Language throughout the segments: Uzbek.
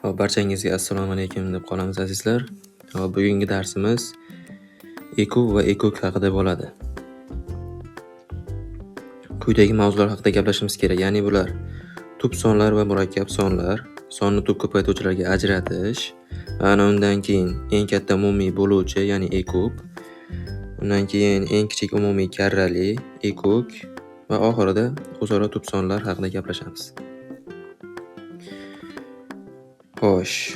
Barchangizga assalomu alaykum deb qolamiz azizlar. Bugungi darsimiz ekub va ekok haqida bo'ladi. Quyidagi mavzular haqida gaplashishimiz kerak. Ya'ni bular tub sonlar va murakkab sonlar, sonni tub ko'paytuvchilarga ajratish, ana undan keyin eng katta umumiy bo'luvchi, ya'ni ekub, undan keyin eng kichik umumiy karrali, ekok va oxirida o'zaro tub sonlar haqida gaplashamiz. Xo'sh.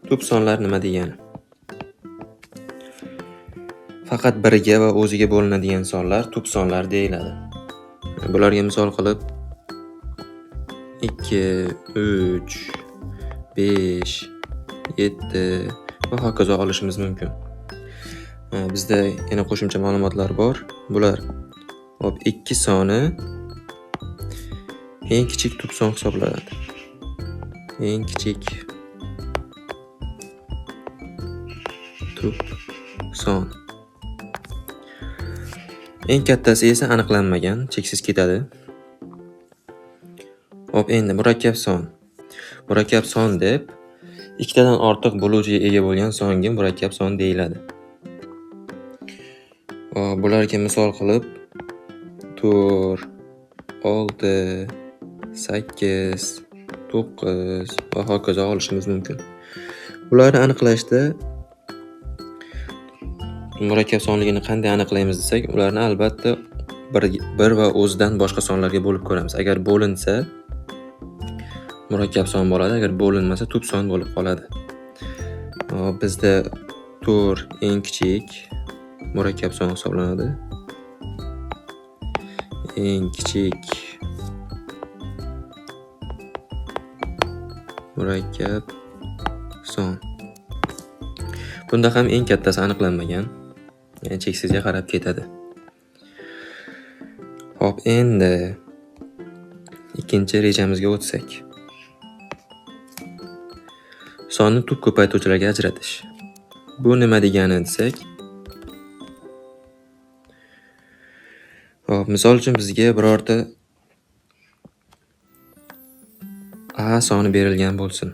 Tub sonlar nima degani? Faqat biriga va o'ziga bo'linadigan sonlar tub sonlar deyiladi. Bularga misol qilib 2, 3, 5, 7 va hokazo olishimiz mumkin. Bizda yana qo'shimcha ma'lumotlar bor. Bular 2 soni eng kichik tub son hisoblanadi. Eng kichik tub son. Eng kattasi esa aniqlanmagan, cheksiz ketadi. Endi murakkab son. Murakkab son deb ikkitadan ortiq bo'luvchiga ega bo'lgan songa murakkab son deyiladi. Bularga misol qilib 4, 6, 8, 9 va hokazo olishimiz mumkin. Bularni aniqlashda murakkab sonligini qanday aniqlaymiz desak, ularni albatta bir va o'zidan boshqa sonlarga bo'lib ko'ramiz. Agar bo'linsa murakkab son bo'ladi, agar bo'linmasa tub son bo'lib qoladi. Bizda 4 eng kichik murakkab son hisoblanadi. Eng kichik murakkab son. Bunda ham eng kattasi aniqlanmagan, ya'ni cheksizga qarab ketadi. Endi ikkinchi rejamizga o'tsak. Sonni tub ko'paytuvchilarga ajratish. Bu nima degani desak, misol uchun bizga birorta A soni berilgan bo'lsin.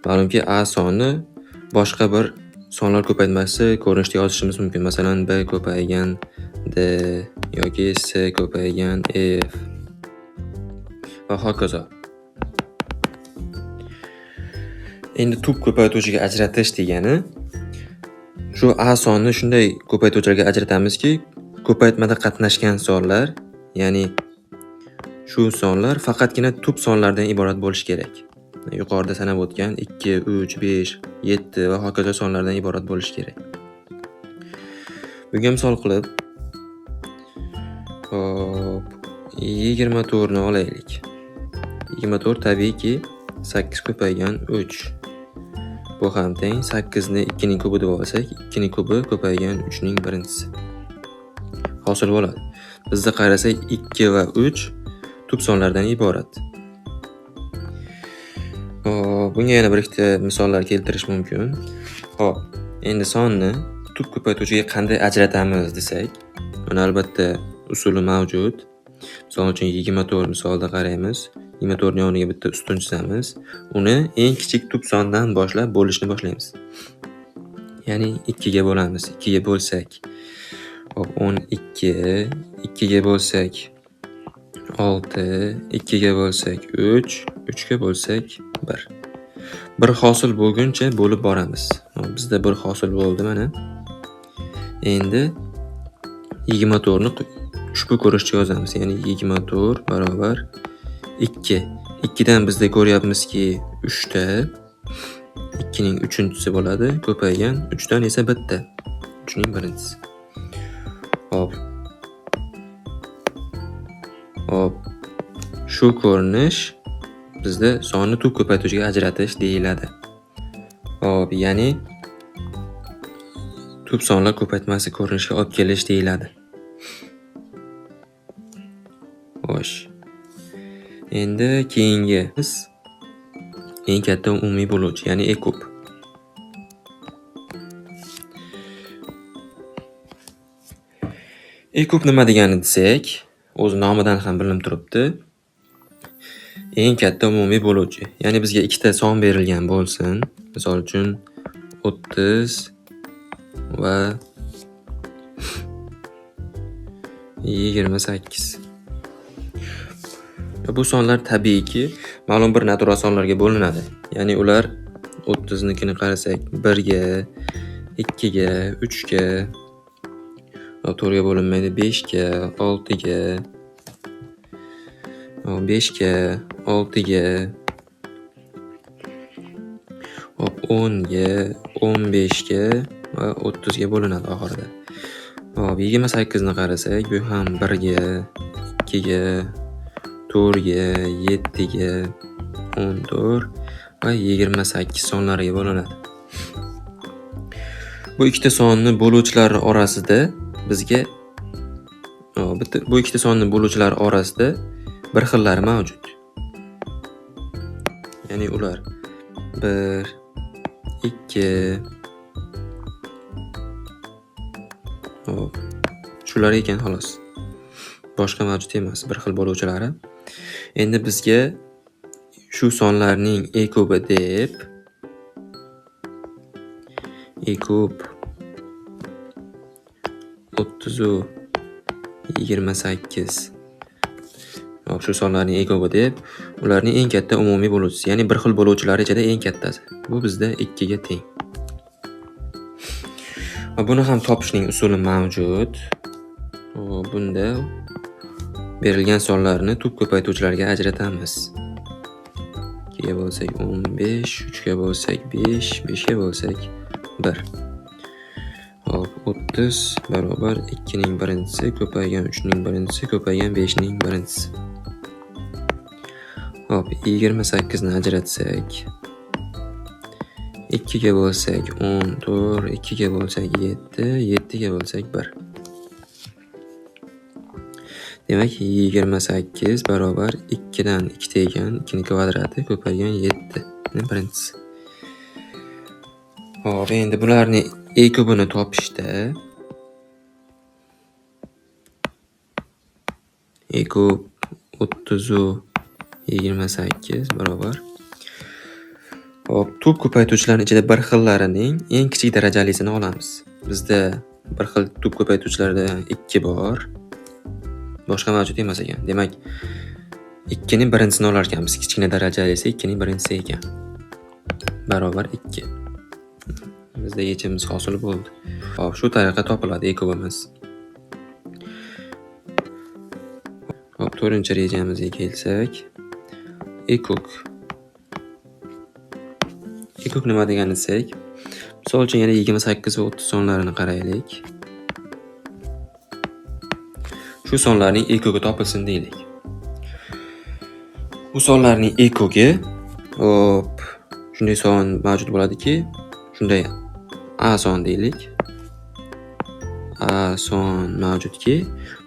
Ma'lumki A soni boshqa bir sonlar ko'paytmasi ko'rinishida yozishimiz mumkin. Masalan, B ko'paygan D yoki C ko'paygan F va hokazo. Endi tub ko'paytuvchiga ajratish degani shu A sonni shunday ko'paytuvchilarga ajratamizki, ko'paytmada qatnashgan sonlar, ya'ni shu sonlar faqatgina tub sonlardan iborat bo'lishi kerak. Yuqorida sanab o'tgan 2, 3, 5, 7 va hokazo sonlardan iborat bo'lishi kerak. Bunga misol qilib 24 ni olaylik. 24 tabiiyki 8 ko'paygan 3. Bu ham teng 8 ni 2 ning kubi deb olsak, 2 ning kubi ko'paygan 3 ning birinchisi. Hosil bo'ladi. Bizda qarasak 2 va 3 tub sonlardan iborat. Bunga yana bir ikkita misollar keltirish mumkin. Endi sonni tub ko'paytuvchiga qanday ajratamiz desak, buni albatta usuli mavjud. Misol uchun 24 misolida qaraymiz. 24 ning o'rniga bitta ustun chizamiz. Uni eng kichik tub sondan boshlab bo'lishni boshlaymiz. Ya'ni 2 ga bo'lamiz. 2 ga bo'lsak 12, 2 ga bo'lsak 6, 2 ga bo'lsak 3, 3 ga bo'lsak 1. Bir hosil bo'lguncha bo'lib boramiz. Bizda bir hosil bo'ldi mana. Endi 24 ni ushbu ko'rinishda yozamiz. Ya'ni 24 barobar 2. 2 dan bizda ko'ryapmizki 3 ta 2 ning 3-chisi bo'ladi, ko'paygan 3 dan esa bitta 3 ning birinchisi. Shu ko'rinish bizda sonni tub ko'paytuvchiga ajratish deyiladi. Ya'ni tub sonlar ko'paytmasi ko'rinishga olib kelish deyiladi. Xo'sh. Endi keyingi eng katta umumiy bo'luvchi, ya'ni ekub. Ekub nima degani desak, o'z nomidan ham bilinib turibdi. eng katta umumiy bo'luvchi. Ya'ni bizga ikkita son berilgan bo'lsin. Misol uchun 30 va 28. Bu sonlar tabiiyki ma'lum bir natural sonlarga bo'linadi. Ya'ni ular 30nikini qarasak 1 ga, 2 ga, 3 ga, 4 ga bo'linmaydi, 5 ga, 6 ga, 5 ga, 6 ga, 10 ga, 15 ga va 30 ga bo'linadi oxirida. 28 ni qarasak, bu ham 1 ga, 2 ga, 4 ga, 7 ga, 14 va 28 sonlariga bo'linadi. Bu ikkita sonni bo'luvchilari orasida bizga bu ikkita sonni bo'luvchilari orasida bir xillari mavjud. Ya'ni ular 1, 2 shular ekan xolos. Boshqa mavjud emas bir xil bo'luvchilari. Endi bizga shu sonlarning e kubi deb e kub 30 u 28 shu sonlarning e kubi deb ularning eng katta umumiy bo'luvchisi, ya'ni bir xil bo'luvchilar ichida eng kattasi. Bu bizda 2 ga teng. Buni ham topishning usuli mavjud. Bunda berilgan sonlarni tub ko'paytuvchilarga ajratamiz. 2 ga bo'lsak 15, 3 ga bo'lsak 5, 5 ga bo'lsak 1. 30 barobar 2 ning birinchisi ko'paygan 3 ning birinchisi ko'paygan 5 ning birinchisi. 28 ni ajratsak 2 ga bo'lsak 14, 2 ga bo'lsak 7, 7 ga bo'lsak 1. Demak 28 barobar 2 dan 2 tegan 2 ning kvadrati ko'paygan 7 ning birinchisi. Endi bularni e kubini topishda e kub 30 u 28 barobar tub ko'paytuvchilarning ichida bir xillarining eng kichik darajalisini olamiz. Bizda bir xil tub ko'paytuvchilardan 2 bor. Boshqa mavjud emas ekan. Demak 2 ning birinchisini olar ekanmiz. Kichkina darajalisi 2 ning birinchisi ekan. Barobar 2. Bizda yechimimiz hosil bo'ldi. Shu tariqa topiladi e kubimiz. 4-rejamizga kelsak, e kub nima degan desak, misol uchun yana 28 va 30 sonlarini qaraylik. Shu sonlarning e kubi topilsin deylik. Bu sonlarning e kubi shunday son mavjud bo'ladiki, shunday a son deylik. A son mavjudki,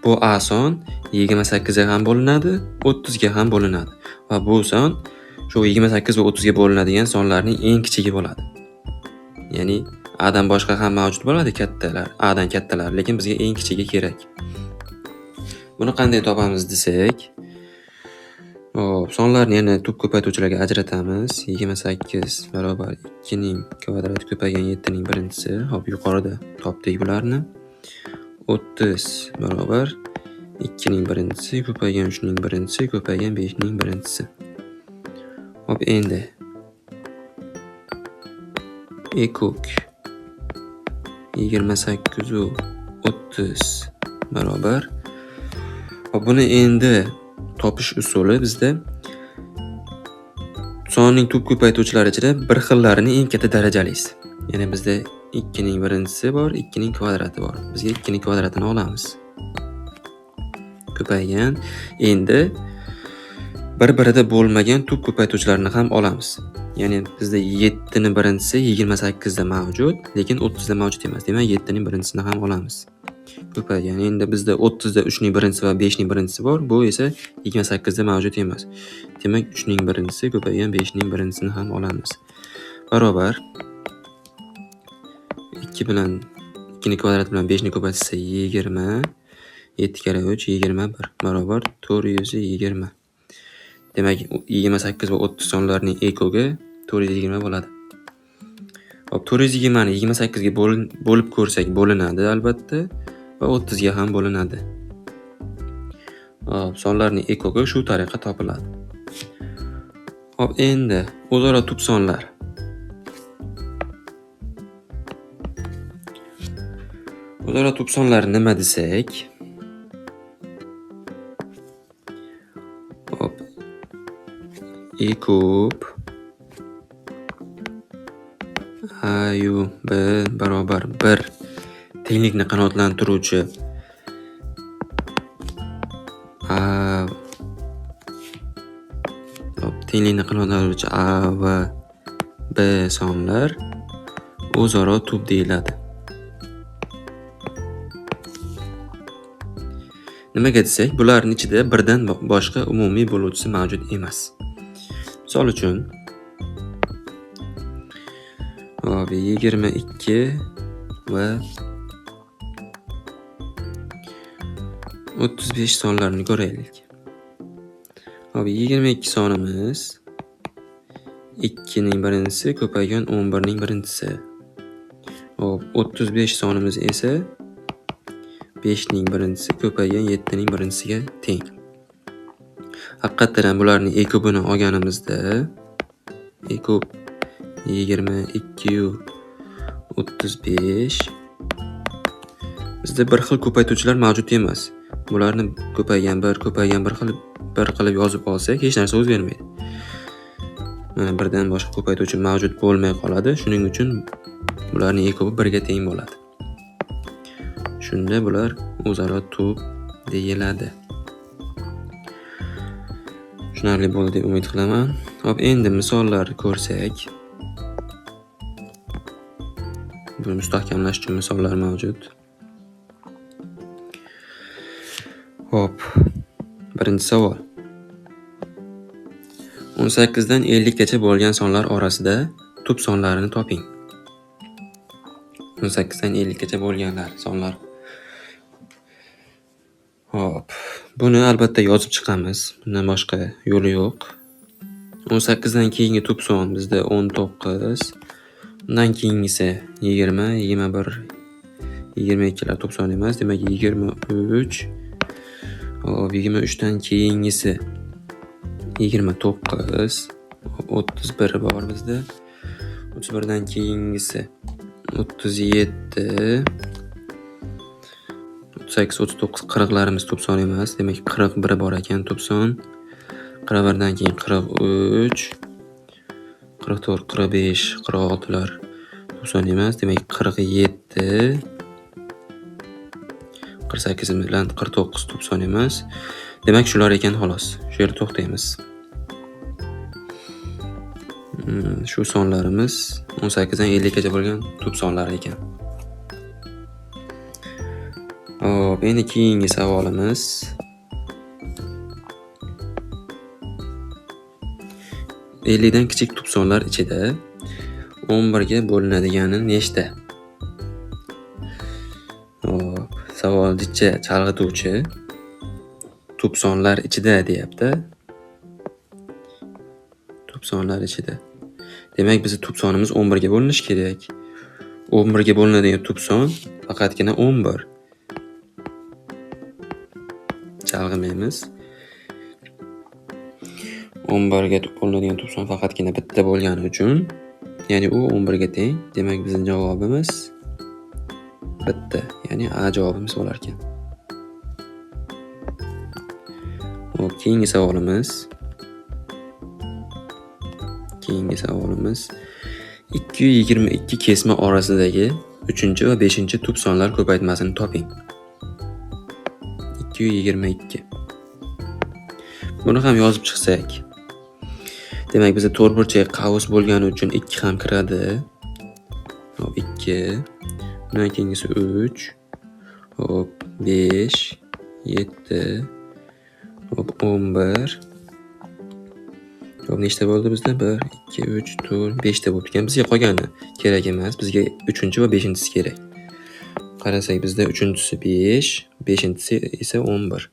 bu a son 28 ga ham bo'linadi, 30 ga ham bo'linadi va bu son shu 28 va 30 ga bo'linadigan sonlarning eng kichigi bo'ladi. Ya'ni a dan boshqa ham mavjud bo'ladi kattalar, a dan kattalar, lekin bizga eng kichigi kerak. Buni qanday topamiz desak, sonlarni yana tub ko'paytuvchilarga ajratamiz. 28 barobar 2 ning kvadrati ko'paygan 7 ning birinchisi. Yuqorida topdik bularni. 30 barobar 2 ning birinchisi ko'paygan 3 ning birinchisi ko'paygan 5 ning birinchisi. Endi e kub 28 u 30 barobar. Buni endi topish usuli bizda sonning tub ko'paytuvchilari ichida bir xillarining eng katta darajalisi. Ya'ni bizda 2 ning birinchisi bor, 2 ning kvadrati bor. Bizga 2 ning kvadratini olamiz. Ko'paygan. Endi bir-birida bo'lmagan tub ko'paytuvchilarni ham olamiz. Ya'ni bizda 7 ning birinchisi 28 da mavjud, lekin 30 da mavjud emas. Demak 7 ning birinchisini ham olamiz. Ko'paygan. Endi bizda 30 da 3 ning birinchisi va 5 ning birinchisi bor. Bu esa 28 da mavjud emas. Demak 3 ning birinchisi ko'paygan 5 ning birinchisini ham olamiz. Barobar 2 bilan 2 ning kvadrati bilan 5 ni ko'paytirsa 20, 7 kare 3 21 barobar 420. Demak, 28 va 30 sonlarning ekogi 420 bo'ladi. Hop, 420 ni 28 ga bo'lib ko'rsak bo'linadi albatta va 30 ga ham bo'linadi. Hop, sonlarning ekogi shu tariqa topiladi. Hop, endi o'zaro tub sonlar. O'zaro tub sonlar nima desak? Hop, I kub A-yu B barobar 1 tenglikni qanoatlantiruvchi A va B sonlar o'zaro tub deyiladi. Nimaga desak, bularning ichida birdan boshqa umumiy bo'luvchisi mavjud emas. Misol uchun 22 va 35 sonlarini ko'raylik. 22 sonimiz 2 ning birinchisi ko'paygan 11 ning birinchisi. 35 sonimiz esa 5 ning birinchisi ko'paygan 7 ning birinchisiga teng. Haqiqatan bularning ekobini olganimizda ekob 22 yu 35 bizda bir xil ko'paytuvchilar mavjud emas. Bularni ko'paygan bir qilib yozib olsak hech narsa o'zgarmaydi. Mana birdan boshqa ko'paytuvchi mavjud bo'lmay qoladi. Shuning uchun bularning ekobi 1 ga teng bo'ladi. Shunda bular o'zaro tub deyiladi. Tushunarli bo'ldi deb umid qilaman. Hop, endi misollar ko'rsak. Buni mustahkamlash uchun misollar mavjud. Hop, birinchi savol. 18 dan 50 gacha bo'lgan sonlar orasida tub sonlarini toping. 18 dan 50 gacha bo'lganlar sonlar. Hop, buni albatta yozib chiqamiz. Bundan boshqa yo'li yo'q. 18 dan keyingi tub son bizda 19, undan keyingisi 20, 21, 22 lar tub son emas, demak 23. Hop, 23 dan keyingisi 29, 31 bor bizda. 31 dan keyingisi 37, 38, 39, 40 larimiz tub son emas. Demak 41 bor ekan tub son. 41 dan keyin 43, 44, 45, 46 lar tub son emas. Demak 47, 48 bilan 49 tub son emas. Demak shular ekan xolos. Shu yerda to'xtaymiz. Shu sonlarimiz 18 dan 50 gacha bo'lgan tub sonlar ekan. Hop, endi keyingi savolimiz. dan kichik tub sonlar ichida 11 ga bo'linadigani nechta? Hop, savoldicha chalg'ituvchi tub sonlar ichida deyapti. Tub sonlar ichida. Demak, bizning tub sonimiz 11 ga bo'linishi kerak. 11 ga bo'linadigan tub son faqatgina 11. Chalg'imaymiz. 11 ga bo'linadigan tub son faqatgina bitta bo'lgani uchun, ya'ni u 11 ga teng. Demak, bizning javobimiz bitta, ya'ni A javobimiz bo'lar ekan. Hop, keyingi savolimiz. 222 kesma orasidagi 3 va 5 tub sonlar ko'paytmasini toping. 222. Buni ham yozib chiqsak. Demak, bizda to'rtburchak qavs bo'lgani uchun 2 ham kiradi. Hop, 2. Bundan keyingisi 3. Hop, 5, 7. Hop, 11. Hop, nechta bo'ldi bizda? 1, 2, 3, 4, 5 ta bo'ldi ekan. Bizga qolgani kerak emas. Bizga 3 va 5-si kerak. Qarasak bizda 3-si 5, 5-si esa 11.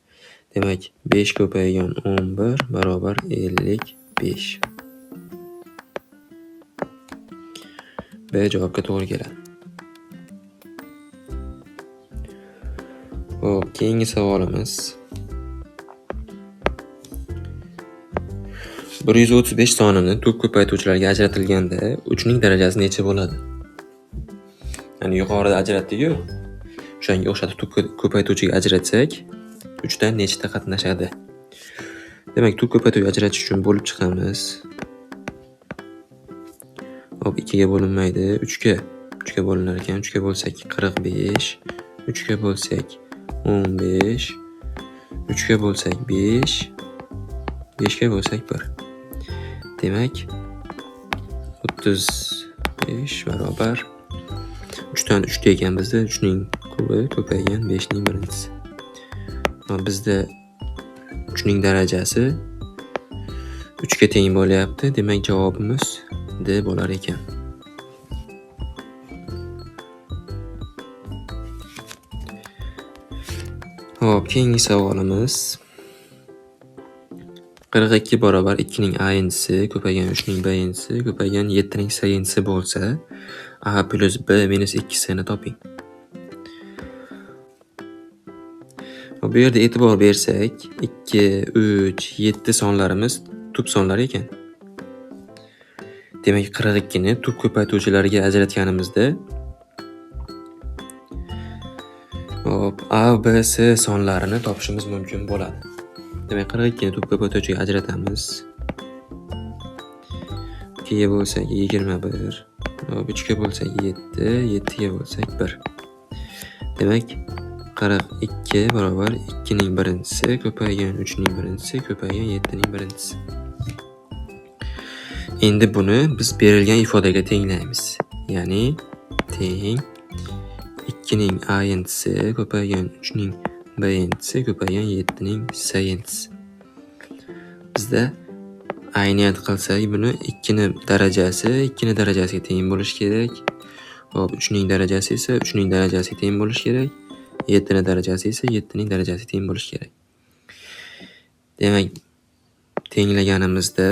Demak, 5 ko'paygan 11 barobar 55. B javobga to'g'ri keladi. Xo'p, keyingi savolimiz 135 sonini tub ko'paytuvchilarga ajratilganda 3 ning darajasi necha bo'ladi? Ya'ni yuqorida ajratdik-ku. O'shanga o'xshatib tub ko'paytuvchiga ajratsak, 3 dan nechta qatnashadi? Demak, tub ko'paytuvga ajratish uchun bo'lib chiqamiz. Hop, 2 ga bo'linmaydi, 3 ga. 3 ga bo'linar ekan. 3 ga bo'lsak 45, 3 ga bo'lsak 15, 3 ga bo'lsak 5, 5 ga bo'lsak 1. Demak, 35 barobar 3 dan 3 degan bizda 3 ning kubi ko'paygan 5 ning birinchisi. Bizda 3 ning darajasi 3 ga teng bo'lyapti. Demak, javobimiz D bo'lar ekan. Hop, keyingi savolimiz 42 barobar 2 ning a-inchisi ko'paygan 3 ning b-inchisi ko'paygan 7 ning c-inchisi bo'lsa, a plus b minus 2c ni toping. Bu yerda e'tibor bersak, 2, 3, 7 sonlarimiz tub sonlar ekan. Demak, 42 ni tub ko'paytuvchilarga ajratganimizda A, B, C sonlarini topishimiz mumkin bo'ladi. Demak, 42 ni tub ko'paytuvchiga ajratamiz. 2 ga bo'lsak 21, 3 ga bo'lsak 7, 7 ga bo'lsak 1. Demak, 42 barobar 2 ning birinchisi ko'paygan 3 ning birinchisi ko'paygan 7 ning birinchisi. Endi buni biz berilgan ifodaga tenglaymiz. Ya'ni teng 2 ning a-inchisi ko'paygan 3 ning b-inchisi ko'paygan 7 ning c-inchisi. Bizda ayniyat qilsak, buni 2 ning darajasi 2 ning darajasiga teng bo'lishi kerak. Hop, 3 ning darajasi esa 3 ning darajasiga teng bo'lishi kerak. 7 ning darajasi esa 7 ning darajasiga teng bo'lishi kerak. Demak, tenglaganimizda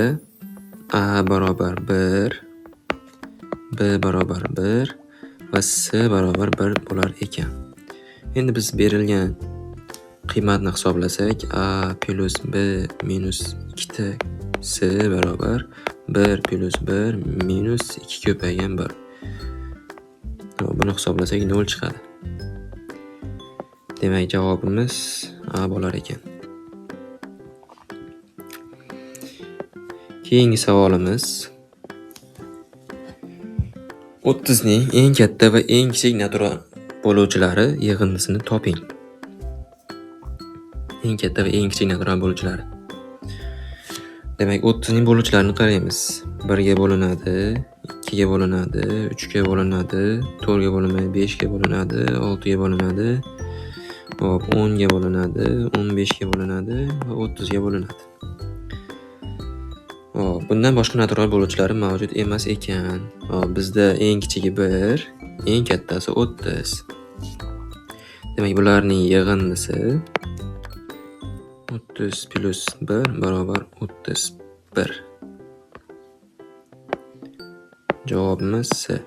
a barobar 1, b barobar 1 va c barobar 1 bo'lar ekan. Endi biz berilgan qiymatni hisoblasak, a plus b minus 2 c barobar 1 plus 1 minus 2 ko'paygan 1. Buni hisoblasak 0 chiqadi. Demak, javobimiz A bo'lar ekan. Keyingi savolimiz 30 ning eng katta va eng kichik natural bo'luvchilari yig'indisini toping. Eng katta va eng kichik natural bo'luvchilari. Demak, 30 ning bo'luvchilarini qaraymiz. 1 ga bo'linadi, 2 ga bo'linadi, 3 ga bo'linadi, 4 ga bo'linmaydi, 5 ga bo'linadi, 6 ga bo'linadi, 10 ga bo'linadi, 15 ga bo'linadi va 30 ga bo'linadi. Bundan boshqa natural bo'luvchilari mavjud emas ekan. Bizda eng kichigi 1, eng kattasi 30. Demak, bularning yig'indisi 30 plus 1 barobar 31. Javobimiz C.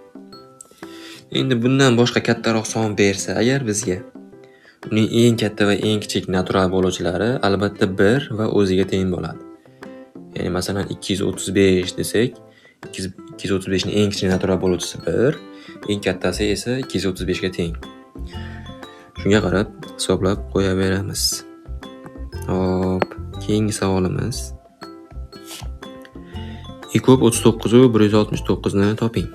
Endi bundan boshqa kattaroq son bersa agar bizga, uning eng katta va eng kichik natural bo'luvchilari albatta 1 va o'ziga teng bo'ladi. Ya'ni masalan 235 desak, 235 ning eng kichik natural bo'luvchisi 1, eng kattasi esa 235 ga teng. Shunga qarab hisoblab qo'yaveramiz. Hop, keyingi savolimiz 2 ko'p 39 va 169 ni toping.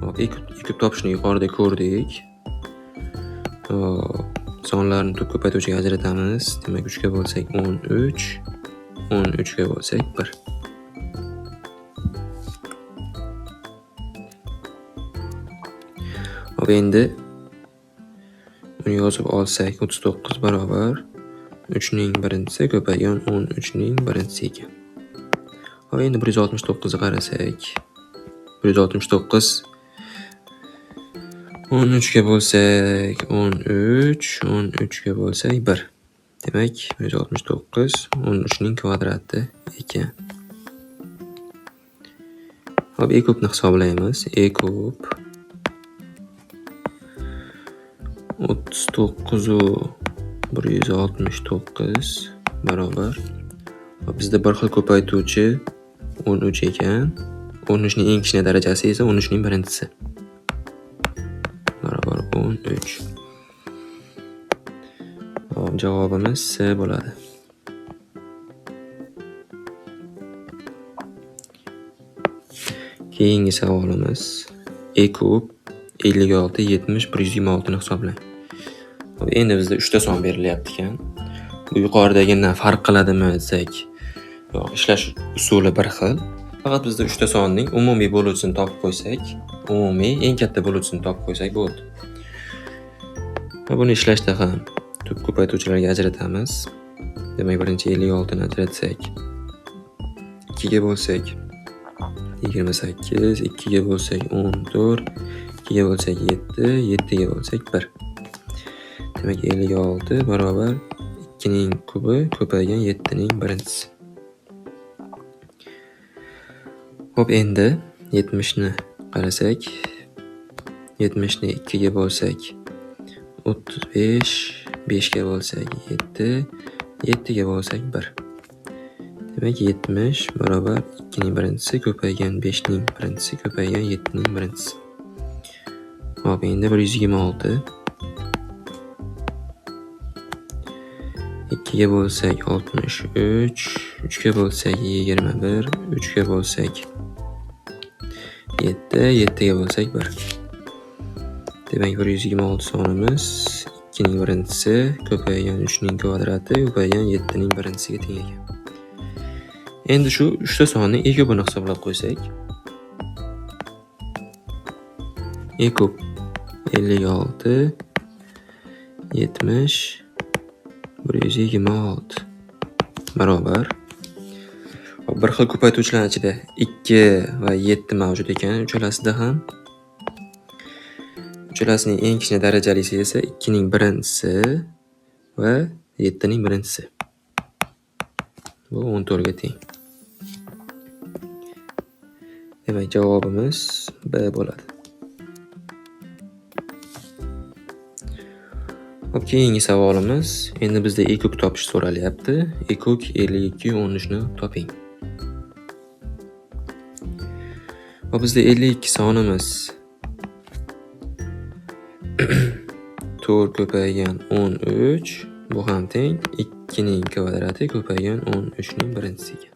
Hop, 2 ko'p topishni yuqorida ko'rdik. Sonlarni tub ko'paytuvchiga ajratamiz. Demak, 3 ga bo'lsak 13, 13 ga bo'lsak 1. Hop, endi buni yozib olsak 39 barobar 3 ning birinchisi ko'paygan 13 ning birinchisi ekan. Hop, endi 169 ni qarasak, 169 13 ga bo'lsak 13, 13 ga bo'lsak 1. Demak, 169 13 ning kvadrati ekan. Hop, e kubni hisoblaymiz. E kub 39 barobar. Bizda bir xil ko'paytuvchi 13 ekan. 13 ning eng kichkina darajasi esa 13 ning birinchisi. Barobar 13. Hop, javobimiz C bo'ladi. Keyingi savolimiz e kub 56 70 126 ni hisoblang. Endi bizda 3 ta son berilyapti ekan. Bu yuqoridagidan farq qiladimi desak, yo'q, ishlash usuli bir xil. Faqat bizda 3 ta sonning umumiy bo'luvchisini topib qo'ysak, umumiy eng katta bo'luvchisini topib qo'ysak bo'ldi. Va buni ishlashda ham tub ko'paytuvchilarga ajratamiz. Demak, birinchi 56 ni ajratsak, 2 ga bo'lsak 28, 2 ga bo'lsak 14, 2 ga bo'lsak 7, 7 ga bo'lsak 1. Demak, 56 barobar 2 ning kubi ko'paygan 7 ning birinchisi. Hop, endi 70 ni qarasak, 70 ni 2 ga bo'lsak 35, 5 ga bo'lsak 7, 7 ga bo'lsak 1. Demak, 70 barobar 2 ning birinchisi ko'paygan 5 ning birinchisi ko'paygan 7 ning birinchisi. Hop, endi 126. 2 ga bo'lsak 63, 3 ga bo'lsak 21, 3 ga bo'lsak 7, 7 ga bo'lsak 1. Demak, 126 sonimiz 2 ning birinchisi ko'paygan 3 ning kvadrati ko'paygan 7 ning birinchisiga teng ekan. Endi shu 3 ta sonning e kubini hisoblab qo'ysak, e kub 56 70 126 barobar. Bir xil ko'paytuvchilar ichida 2 va 7 mavjud ekan. Uchalasida ham uchalasining eng kichkina darajalisi esa 2 ning birinchisi va 7 ning birinchisi. Bu 14 ga teng. Demak, javobimiz B bo'ladi. Hop, keyingi savolimiz, endi bizda e kub topish so'ralyapti. E kub 52 13 ni toping. Hop, bizda 52 sonimiz 4 ko'paygan 13, bu ham teng 2 ning kvadrati ko'paygan 13 ning birinchisi ekan.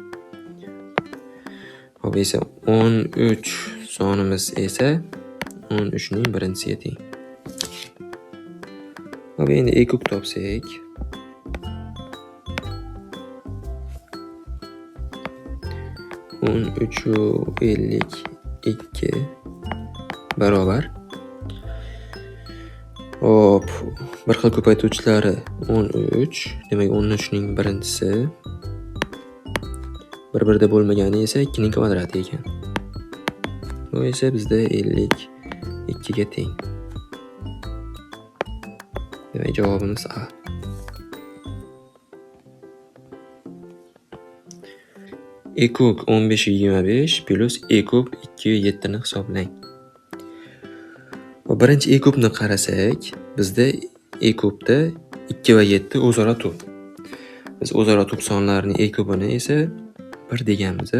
Hop, esa 13 sonimiz esa 13 ning birinchisiga teng. Hop, endi e kub topsak, o'n uch ellik ikki barobar. Hop, bir xil ko'paytuvchilari 13, demak 13 ning birinchisi bir-birida bo'lmagani esa 2 ning kvadrati ekan. Bu esa bizda 52 ga teng. Demak, javobimiz A. E kub 15-25 plus e kub 2-7 ni hisoblang. Birinchi e kubni qarasak, bizda e kubda 2 va 7 o'zaro tub. Biz o'zaro tub sonlarning e kubini esa 1 deganmiz.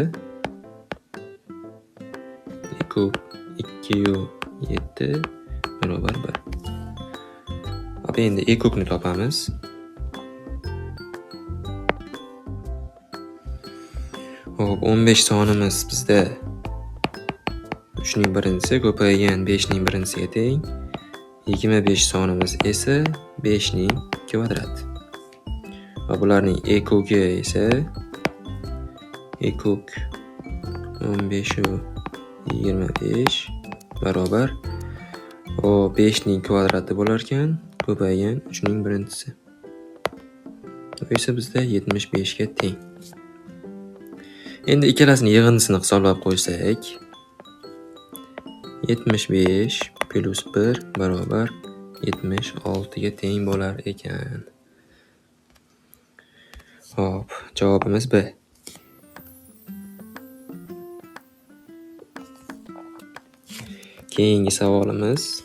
E kub 2-7 barobar 1. Hop, endi e kubni topamiz. Hop, 15 sonimiz bizda 3 ning birinchisi ko'paygan 5 ning birinchisiga teng. 25 sonimiz esa 5 ning kvadrati. Va bularning e kubi esa e kub 15-25 barobar 5 ning kvadrati bo'lar ekan, ko'paygan 3 ning birinchisi. Bu esa bizda 75 ga teng. Endi ikkalasining yig'indisini hisoblab qo'ysak, 75 plus 1 barobar 76 ga teng bo'lar ekan. Hop, javobimiz B. Keyingi savolimiz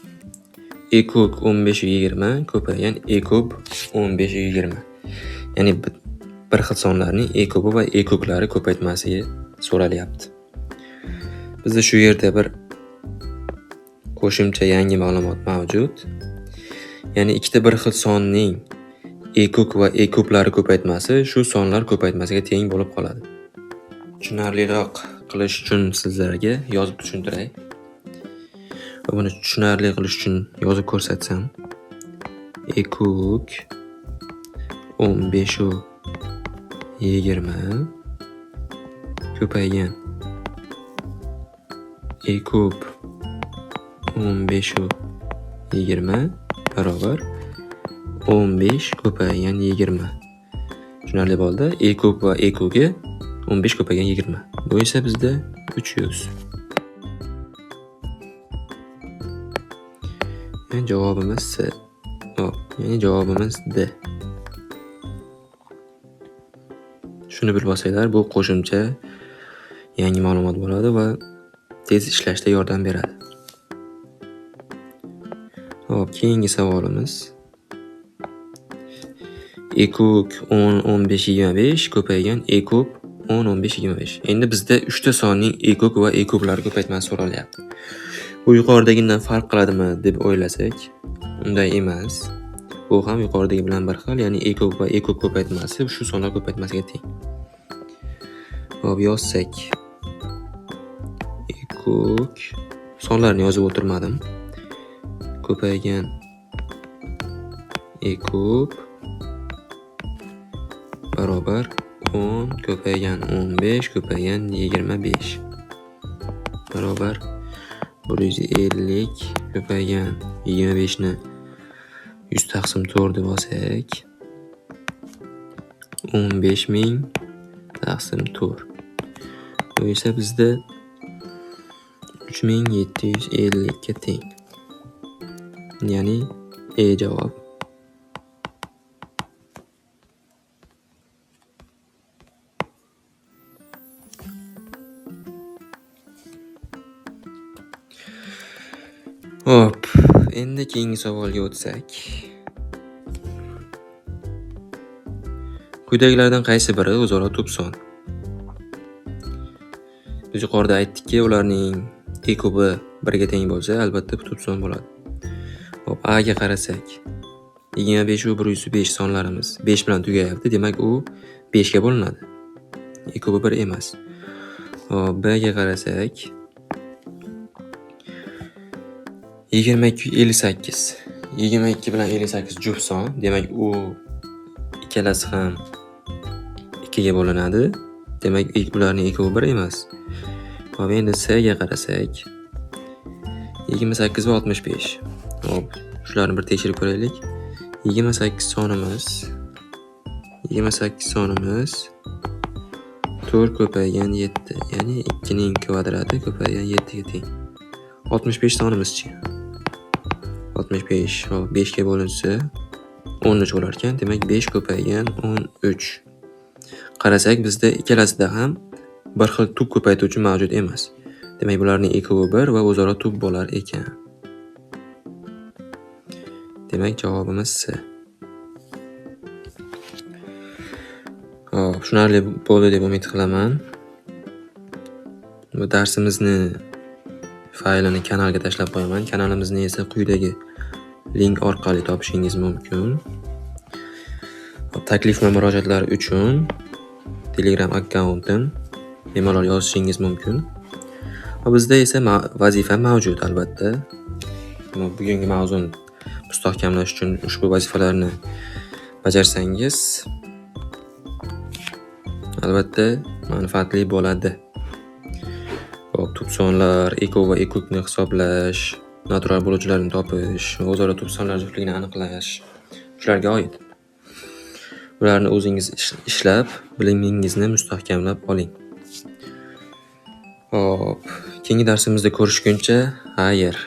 e kub 15-20 ko'paygan e kub 15-20. Ya'ni bir xil sonlarning e kubi va e kublari ko'paytmasiga so'ralyapti. Bizda shu yerda bir qo'shimcha yangi ma'lumot mavjud. Ya'ni ikkita bir xil sonning e kub va e kublari ko'paytmasi shu sonlar ko'paytmasiga teng bo'lib qoladi. Tushunarliroq qilish uchun sizlarga yozib tushuntiray. Va buni tushunarli qilish uchun yozib ko'rsatsam, e kub 15-20 ko'paygan e kub 15-20 barobar 15 ko'paygan 20. Tushunarli bo'ldi. E kub va e kubga 15 ko'paygan 20. Bu esa bizda 300. Yani javobimiz C. Ya'ni javobimiz D. Shuni bilib olsanglar, bu qo'shimcha yangi ma'lumot bo'ladi va tez ishlashda yordam beradi. Hop, keyingi savolimiz e kub 10-15-25 ko'paygan e kub 10-15-25. Endi bizda 3 ta sonning e kub va e kublari ko'paytmasi so'ralyapti. Bu yuqoridagidan farq qiladimi deb o'ylasak, unday emas. Bu ham yuqoridagi bilan bir xil, ya'ni e kub va e kub ko'paytmasi shu sonlar ko'paytmasiga teng. Hop, yozsak. E kub sonlarni yozib o'tirmadim. Ko'paygan e kub barobar 10 ko'paygan 15 ko'paygan 25 barobar 150 ko'paygan 25 ni 100 taqsim 4 deb olsak 15.000 taqsim 4. Bu esa bizda 3750 ga teng. Ya'ni E javob. Hop, endi keyingi savolga o'tsak. Quyidagilardan qaysi biri o'zaro tub son? Biz yuqorida aytdikki, ularning e kubi 1 ga teng bo'lsa, albatta tub son bo'ladi. Hop, A ga qarasak, 25 va 105 sonlarimiz 5 bilan tugayapti, demak u 5 ga bo'linadi. E kubi 1 emas. Hop, B ga qarasak, 22-58. 22 bilan 58 juft son, demak u ikkalasi ham 2 ga bo'linadi. Demak, ularning e kubi 1 emas. Hop, endi C ga qarasak, 28 va 65. Hop, shularni bir tekshirib ko'raylik. 28 sonimiz 4 ko'paygan 7, ya'ni 2 ning kvadrati ko'paygan 7 ga teng. 65 sonimizchi? 65 hop 5 ga bo'linsa 13 bo'lar ekan. Demak 5 ko'paygan 13. Qarasak, bizda ikkalasida ham bir xil tub ko'paytuvchi mavjud emas. Demak, bularning e kubi 1 va o'zaro tub bo'lar ekan. Demak, javobimiz C. Hop, tushunarli bo'ldi deb umid qilaman. Bu darsimizni faylini kanalga tashlab qo'yaman. Kanalimizni esa quyidagi link orqali topishingiz mumkin. Taklif va murojaatlar uchun Telegram akkauntim bemalol yozishingiz mumkin. Va bizda esa vazifa mavjud albatta. Bugungi mavzuni mustahkamlash uchun ushbu vazifalarni bajarsangiz albatta manfaatli bo'ladi. Hop, tub sonlar, e kub va e kubni hisoblash, natural bo'luvchilarni topish, o'zaro tub sonlar juftligini aniqlash shularga oid. Ularni o'zingiz ishlab, bilimingizni mustahkamlab oling. Hop, keyingi darsimizda ko'rishguncha, xayr.